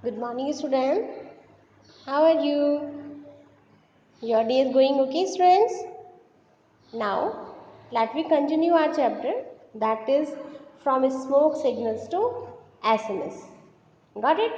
Good morning, student. How are you? Your day is going okay, students? Now, let me continue our chapter, that is from smoke signals to SMS. Got it?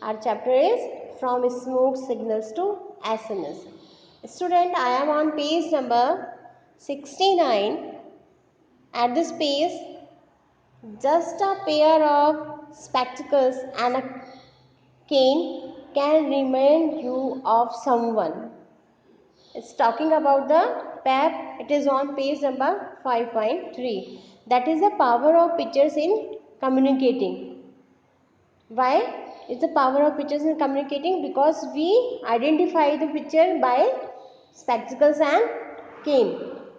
Our chapter is from smoke signals to SMS. Student, I am on page number 69. At this page, just a pair of spectacles and a cane can remind you of someone. It's talking about the PAP. It is on page number 5.3. That is the power of pictures in communicating. Why? It's the power of pictures in communicating because we identify the picture by spectacles and cane.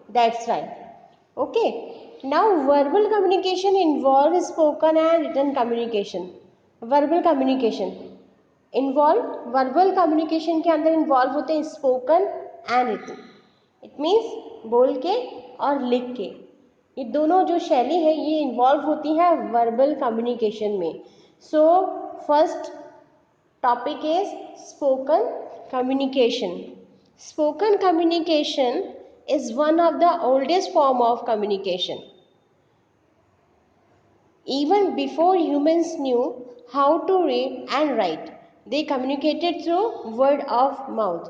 That's right. Okay. Now verbal communication involves spoken and written communication. Verbal communication involve verbal communication के अंदर involve होते हैं spoken and written. It means बोल के और लिख के, ये दोनों जो शैली है ये इन्वॉल्व होती है वर्बल कम्युनिकेशन में. So first topic is spoken communication. Spoken communication is one of the oldest form of communication. Even before humans knew how to read and write, they communicated through word of mouth.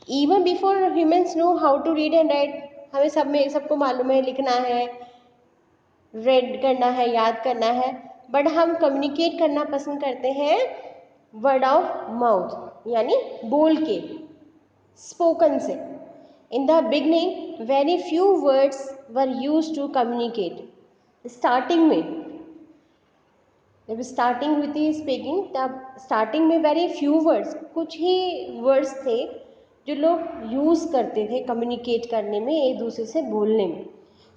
Even before humans knew how to read and write, हमें सबको मालूम है लिखना है, read करना है, याद करना है, बट हम कम्युनिकेट करना पसंद करते हैं वर्ड ऑफ माउथ, यानी बोल के, स्पोकन से. In the beginning, very few words were used to communicate. Starting में जब स्टार्टिंग हुई थी स्पीकिंग, तब स्टार्टिंग में वेरी फ्यू वर्ड्स, कुछ ही वर्ड्स थे जो लोग यूज़ करते थे कम्युनिकेट करने में, एक दूसरे से बोलने में.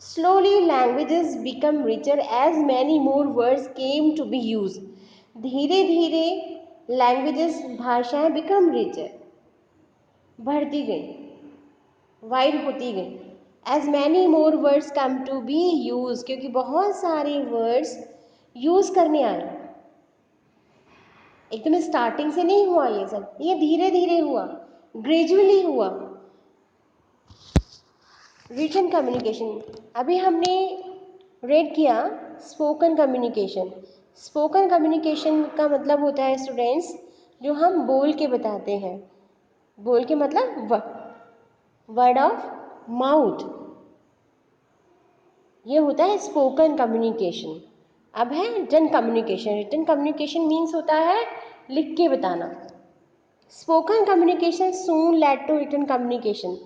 Slowly languages become richer as many more words came to be use. धीरे धीरे लैंग्वेजेस, भाषाएं बिकम रिचर, बढ़ती गई, वाइड होती गई. As many more words come to be use, क्योंकि बहुत सारे वर्ड्स यूज़ करने आए. एकदम स्टार्टिंग से नहीं हुआ ये सब, ये धीरे धीरे हुआ, ग्रेजुअली हुआ. रिटन कम्युनिकेशन, अभी हमने रेड किया स्पोकन कम्युनिकेशन. स्पोकन कम्युनिकेशन का मतलब होता है स्टूडेंट्स, जो हम बोल के बताते हैं. बोल के मतलब वर्ड ऑफ माउथ, ये होता है स्पोकन कम्युनिकेशन. अब है written communication. Written communication means होता है लिख के बताना. Spoken communication soon led to written communication.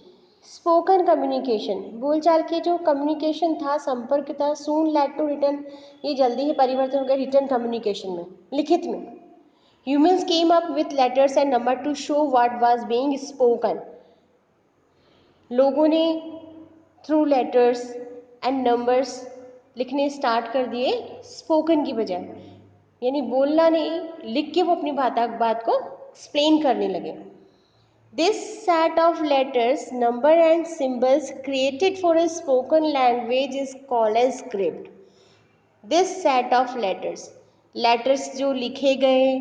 Spoken communication, बोलचाल के जो कम्युनिकेशन था, संपर्क था, सून लेड टू रिटन, ये जल्दी ही परिवर्तन हो गया रिटन कम्युनिकेशन में, लिखित में. Humans came up with letters and number two show what was being spoken. लोगों ने थ्रू लेटर्स एंड नंबर्स लिखने स्टार्ट कर दिए स्पोकन की बजाय, यानी बोलना नहीं, लिख के वो अपनी बात को एक्सप्लेन करने लगे. This set of letters, number and symbols created for a spoken language is called as script. This set of letters, letters जो लिखे गए,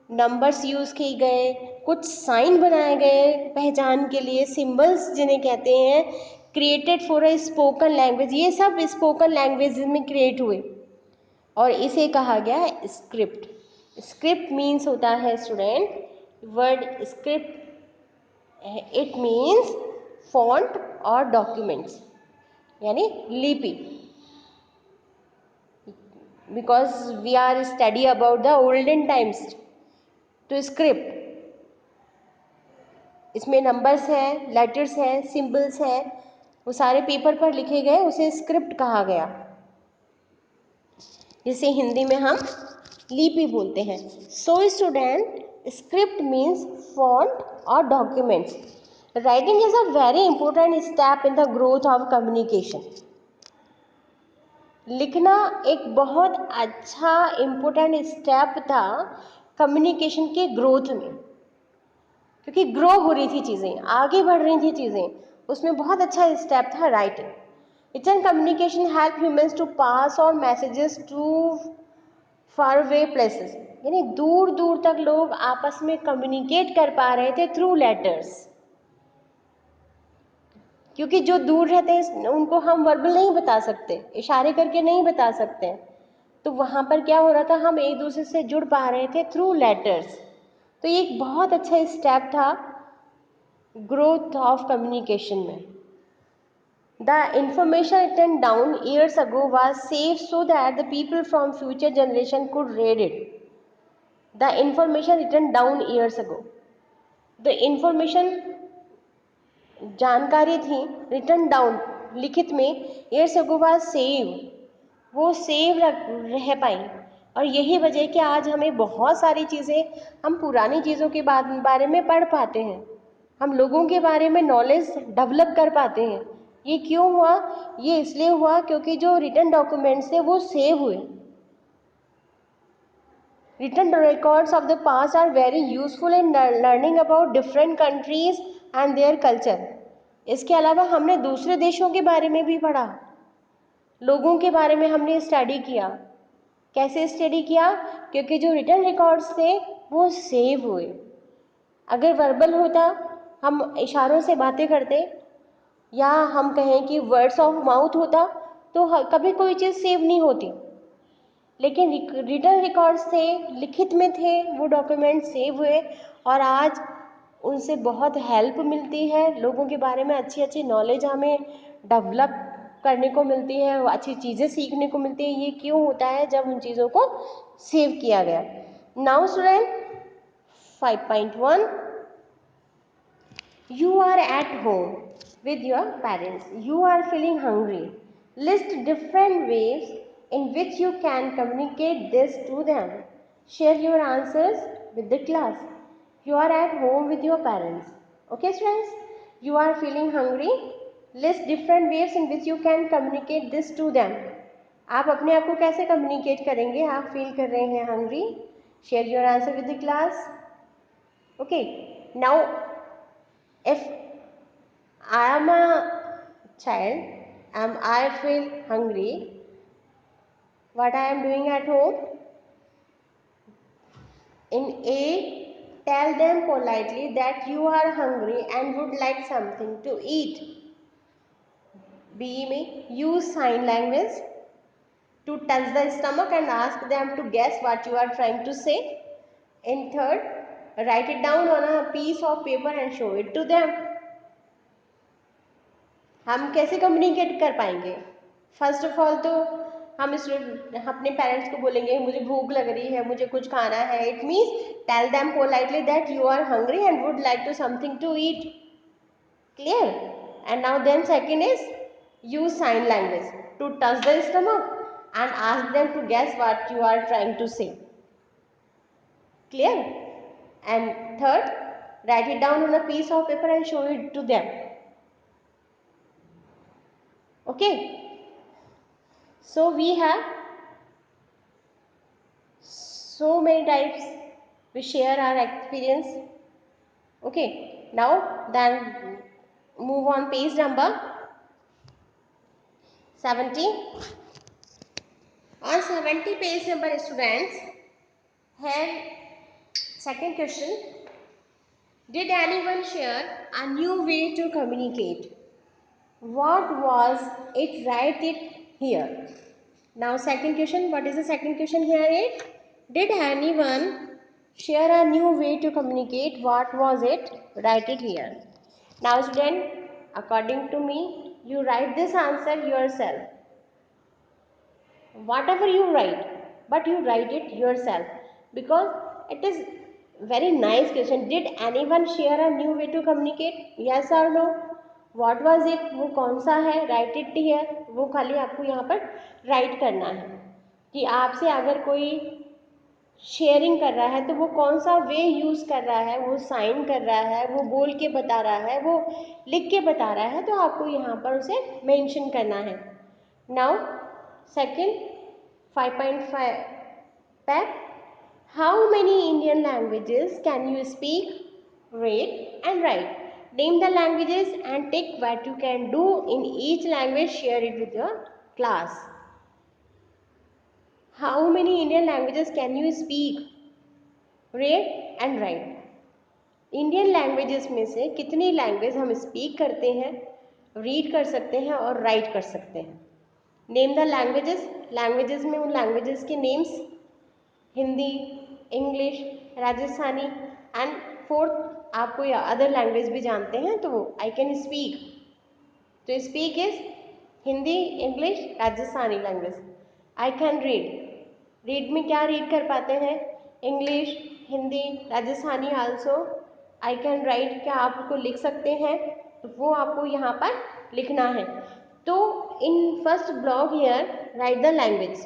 नंबर्स यूज़ किए गए, कुछ साइन बनाए गए पहचान के लिए, सिंबल्स जिन्हें कहते हैं, created for a spoken language, ये सब स्पोकन लैंग्वेज में क्रिएट हुए और इसे कहा गया स्क्रिप्ट. स्क्रिप्ट मीन्स होता है student, word script, it means font और डॉक्यूमेंट्स, यानी लिपि. Because we are study about the olden times, तो स्क्रिप्ट, इसमें नंबर्स हैं, लेटर्स हैं, सिंबल्स हैं, वो सारे पेपर पर लिखे गए, उसे स्क्रिप्ट कहा गया, जिसे हिंदी में हम लिपि बोलते हैं. So student, script means font और documents. Writing is a very important step in the growth of communication. लिखना एक बहुत अच्छा इम्पोर्टेंट स्टेप था कम्युनिकेशन के ग्रोथ में, क्योंकि ग्रो हो रही थी चीज़ें, आगे बढ़ रही थी चीज़ें, उसमें बहुत अच्छा स्टेप था writing. Written communication help humans to pass on messages to far away places, यानी दूर दूर तक लोग आपस में कम्युनिकेट कर पा रहे थे थ्रू लेटर्स, क्योंकि जो दूर रहते हैं उनको हम वर्बल नहीं बता सकते, इशारे करके नहीं बता सकते, तो वहाँ पर क्या हो रहा था, हम एक दूसरे से जुड़ पा रहे थे थ्रू लेटर्स। तो ये एक बहुत अच्छा स्टेप था ग्रोथ ऑफ कम्युनिकेशन में। The information written down years ago was saved so that the people from future generation could read it. The information written down years ago. The information जानकारी थी written down लिखित में years ago was saved, वो save रह पाई। और यही वजह कि आज हमें बहुत सारी चीज़ें, हम पुरानी चीज़ों के बारे में पढ़ पाते हैं, हम लोगों के बारे में नॉलेज डेवलप कर पाते हैं। ये क्यों हुआ? ये इसलिए हुआ क्योंकि जो रिटन डॉक्यूमेंट्स थे वो सेव हुए। Written records of the past are very useful in learning about different countries and their culture. इसके अलावा हमने दूसरे देशों के बारे में भी पढ़ा, लोगों के बारे में हमने स्टडी किया। कैसे स्टडी किया? क्योंकि जो रिटन रिकॉर्ड्स थे वो सेव हुए। अगर वर्बल होता, हम इशारों से बातें करते, या हम कहें कि वर्ड्स ऑफ माउथ होता, तो कभी कोई चीज़ सेव नहीं होती। लेकिन रिटन रिकॉर्ड्स थे, लिखित में थे, वो डॉक्यूमेंट सेव हुए, और आज उनसे बहुत हेल्प मिलती है, लोगों के बारे में अच्छी अच्छी नॉलेज हमें डेवलप करने को मिलती है, अच्छी चीज़ें सीखने को मिलती है। ये क्यों होता है? जब उन चीज़ों को सेव किया गया। Now student 5.1, you are at home with your parents, you are feeling hungry, list different ways in which you can communicate this to them, share your answers with the class. You are at home with your parents, okay students, you are feeling hungry, list different ways in which you can communicate this to them. आप अपने आप को कैसे communicate करेंगे? आप feel कर रहे हैं hungry, share your answer with the class. Okay, now if I am a child and I feel hungry, what I am doing at home? In A, tell them politely that you are hungry and would like something to eat. B में use sign language to touch the stomach and ask them to guess what you are trying to say. In third, write it down on a piece of paper and show it to them. हम कैसे communicate कर पाएंगे? First of all तो हम अपने parents को बोलेंगे मुझे भूख लग रही है, मुझे कुछ खाना है। It means tell them politely that you are hungry and would like to something to eat. Clear? And now then second is use sign language to touch the stomach and ask them to guess what you are trying to say. Clear? And third, write it down on a piece of paper and show it to them. Okay, so we have so many types, we share our experience. Okay, now then move on page number 70. On 70 page number students have second question, did anyone share a new way to communicate? What was it? Write it here. Now second question, what is the second question here? It, did anyone share a new way to communicate? What was it? Write it here. Now student, according to me, you write this answer yourself. Whatever you write, but you write it yourself, because it is very nice question. Did anyone share a new way to communicate? Yes or no? What was it? वो कौन सा है? Right it here, वो खाली आपको यहाँ पर right करना है कि आपसे अगर कोई शेयरिंग कर रहा है तो वो कौन सा वे यूज़ कर रहा है, वो साइन कर रहा है, वो बोल के बता रहा है, वो लिख के बता रहा है, तो आपको यहाँ पर उसे मेंशन करना है। Now second 5.5 pack, how many Indian languages can you speak, read and write? Name the languages and take what you can do in each language. Share it with your class. How many Indian languages can you speak, read and right. Indian languages में से कितनी language हम speak करते हैं, read कर सकते हैं और राइट कर सकते हैं। Name the languages. लैंग्वेजेस में उन लैंग्वेजेस के names, Hindi, English, Rajasthani and fourth आप कोई अदर लैंग्वेज भी जानते हैं तो आई कैन स्पीक। तो speak is Hindi, English, Rajasthani language. I can read. Read में क्या रीड कर पाते हैं, English, Hindi, Rajasthani also. I can write, क्या आप उसको लिख सकते हैं, तो वो आपको यहाँ पर लिखना है। तो in first block here write the language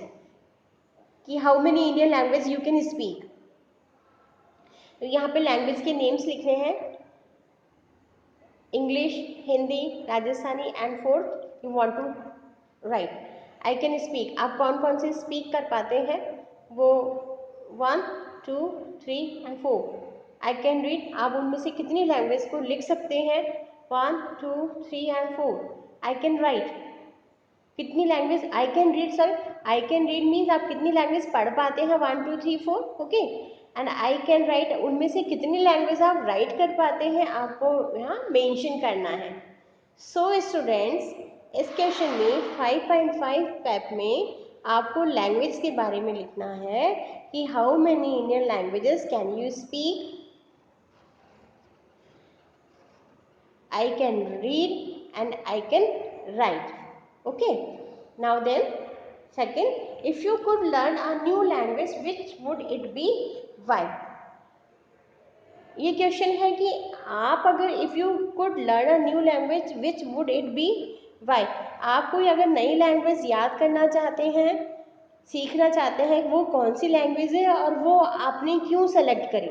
कि how many Indian language you can speak. तो यहाँ पे लैंग्वेज के नेम्स लिखने हैं, English, Hindi, Rajasthani and fourth you want to write I can speak. आप कौन कौन से स्पीक कर पाते हैं, वो 1, 2, 3 एंड 4। आई कैन रीड, आप उनमें से कितनी लैंग्वेज को लिख सकते हैं, 1, 2, 3 एंड 4। आई कैन राइट, कितनी language I can read, sir I can read means आप कितनी लैंग्वेज पढ़ पाते हैं, 1, 2, 3, 4, okay. And I can write, उनमें से कितनी लैंग्वेज आप राइट कर पाते हैं, आपको यहाँ मेंशन करना है। सो स्टूडेंट्स, इस क्वेश्चन में 5.5 पैप में आपको लैंग्वेज के बारे में लिखना है कि how many Indian languages can you speak, I can read and I can write. Okay. Now then, second, if you could learn a new language, which would it be? Why? ये question है कि आप अगर if you could learn a new language which would it be, why. आप कोई अगर नई language याद करना चाहते हैं, सीखना चाहते हैं, वो कौन सी लैंग्वेज है और वो आपने क्यों सेलेक्ट करी।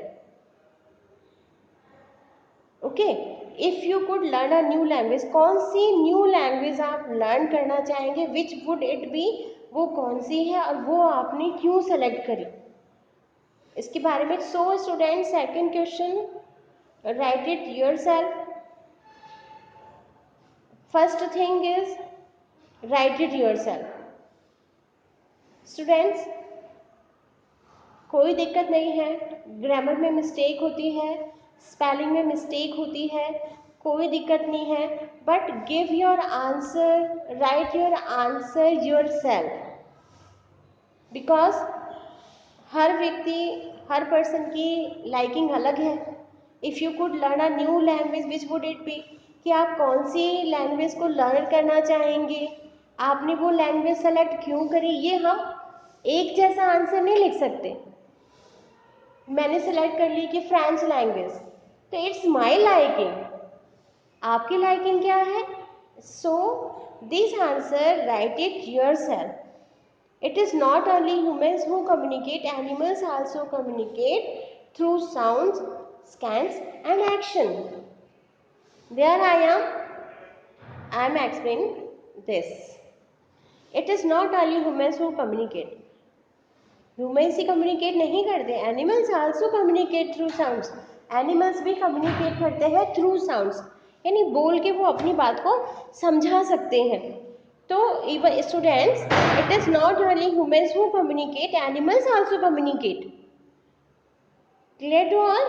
Okay, if you could learn a new language, कौन सी न्यू लैंग्वेज आप लर्न करना चाहेंगे, विच वुड इट बी, वो कौन सी है और वो आपने क्यों सेलेक्ट करी, इसके बारे में। So student, second question, right it yourself. First thing is right it yourself. Students, कोई दिक्कत नहीं है, ग्रामर में मिस्टेक होती है, स्पेलिंग में मिस्टेक होती है, कोई दिक्कत नहीं है, but give your answer, write your answer yourself, because हर व्यक्ति, हर पर्सन की लाइकिंग अलग है। If you could learn a new language which would it be, कि आप कौन सी लैंग्वेज को लर्न करना चाहेंगे, आपने वो लैंग्वेज सेलेक्ट क्यों करी, ये हम एक जैसा आंसर नहीं लिख सकते। मैंने सेलेक्ट कर ली कि फ्रेंच लैंग्वेज, तो इट्स माई लाइकिंग, आपकी लाइकिंग क्या है। So this answer right it yourself. It is not only humans who communicate, animals also communicate through sounds, scans and action. There I am explaining this. It is not only humans who communicate. Humans he communicate नहीं करते, animals also communicate through sounds. Animals भी communicate करते हैं through sounds, यानी बोल के वो अपनी बात को समझा सकते हैं। तो even students, it is not only humans who communicate, animals also communicate. Clear to all?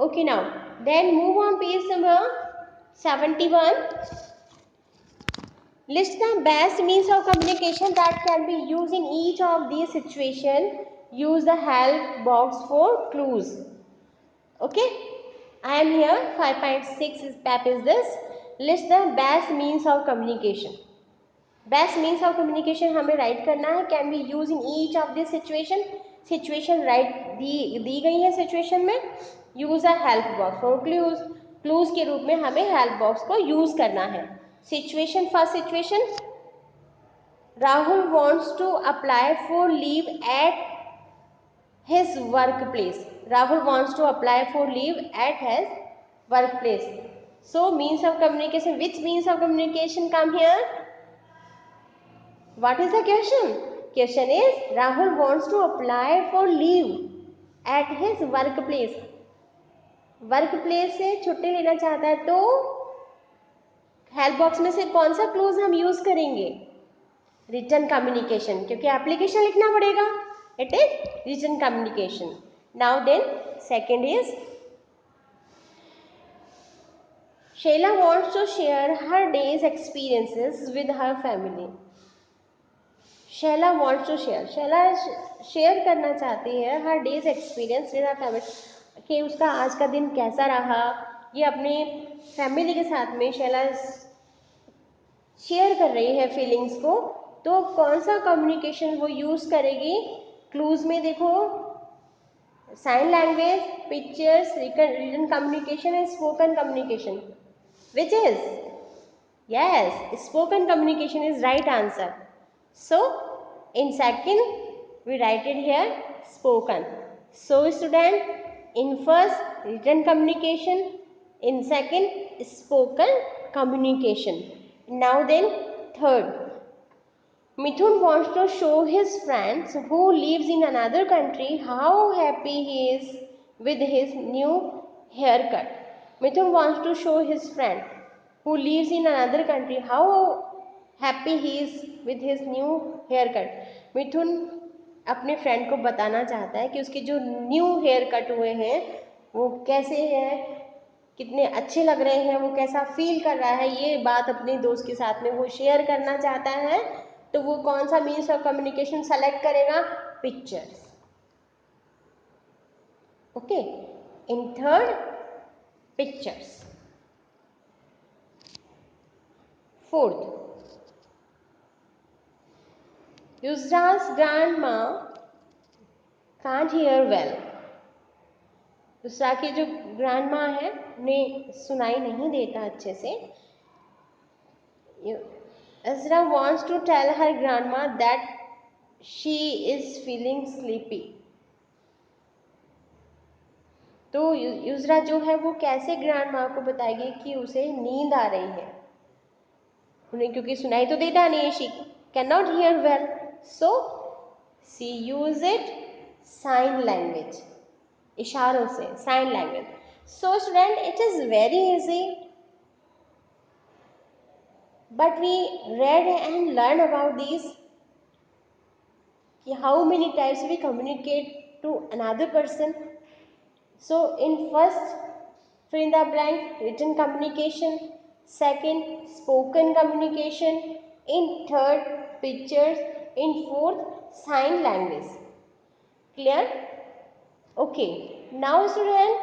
Okay, now then move on page number 71. List the best means of communication that can be used in each of these situations. Use the help box for clues. Okay, I am here. 5.6 step is this. List the best means of communication. Best means of communication हमें write करना है, can be use in each of this situation. Situation write दी गई है, situation में use a help box for clues, clues के रूप में हमें हेल्प बॉक्स को यूज करना है। Situation, first situation, Rahul wants to apply for leave at his work place. Rahul wants to apply for leave at his work place. So means of communication, which means of communication come here? What is the question? Question is Rahul wants to apply for leave at his workplace. Workplace से छुट्टी लेना चाहता है, तो help box में से कौन सा क्लूज हम यूज करेंगे? रिटन कम्युनिकेशन, क्योंकि एप्लीकेशन लिखना पड़ेगा। It is written communication. Now then, second is Shayla wants to share her day's experiences with her family. Shaila wants to share, Shaila share करना चाहती है her day's experience with her family, कि उसका आज का दिन कैसा रहा, ये अपनी फैमिली के साथ में शैला शेयर कर रही है फीलिंग्स को। तो कौन सा कम्युनिकेशन वो यूज़ करेगी? क्लूज में देखो, sign language, pictures, written communication and spoken communication. Which is? Yes, spoken communication is right answer. So in second we write it here spoken. So student, in first written communication, in second spoken communication. Now then third, Mithun wants to show his friends who lives in another country how happy he is with his new haircut. Mithun wants to show his friend who lives in another country how happy he is with his new haircut. Mithun अपने friend को बताना चाहता है कि उसके जो new hair cut हुए हैं वो कैसे हैं, कितने अच्छे लग रहे हैं, वो कैसा फील कर रहा है, ये बात अपने दोस्त के साथ में वो शेयर करना चाहता है. तो वो कौन सा मीन्स ऑफ कम्युनिकेशन सेलेक्ट करेगा? Pictures. Okay, in third pictures. Fourth, Yusra's grandma can't hear well. Yusra की जो ग्रैंड माँ है उन्हें सुनाई नहीं देता अच्छे से. Yusra wants to tell her grandma that she is feeling sleepy. तो युसरा जो है वो कैसे ग्रैंड माँ को बताएगी कि उसे नींद आ रही है? उन्हें क्योंकि सुनाई तो देता नहीं है, she cannot hear well. So she use it sign language, इशारों से, sign language. So student, it is very easy, but we read and learn about these, how many types we communicate to another person. So in first fill in the blank written communication, second spoken communication, in third pictures, in fourth sign language. Clear? Okay, now student,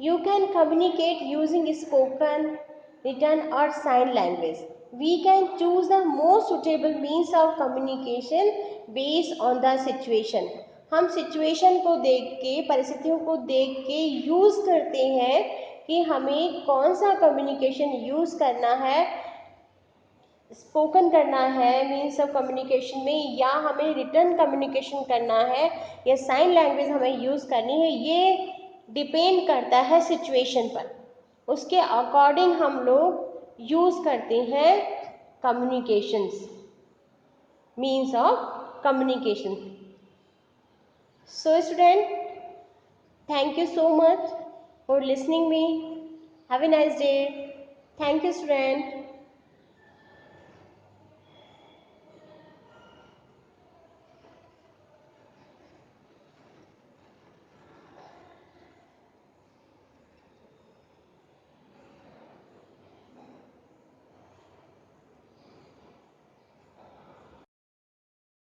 you can communicate using spoken, written or sign language. We can choose the most suitable means of communication based on the situation. हम situation को देख के, परिस्थितियों को देख के use करते हैं कि हमें कौन सा कम्युनिकेशन यूज़ करना है, स्पोकन करना है मीन्स ऑफ कम्युनिकेशन में, या हमें रिटर्न कम्युनिकेशन करना है, या साइन लैंग्वेज हमें यूज़ करनी है. ये डिपेंड करता है सिचुएशन पर, उसके अकॉर्डिंग हम लोग यूज़ करते हैं communications, means of communication. So student, thank you so much for listening me. Have a nice day. Thank you student.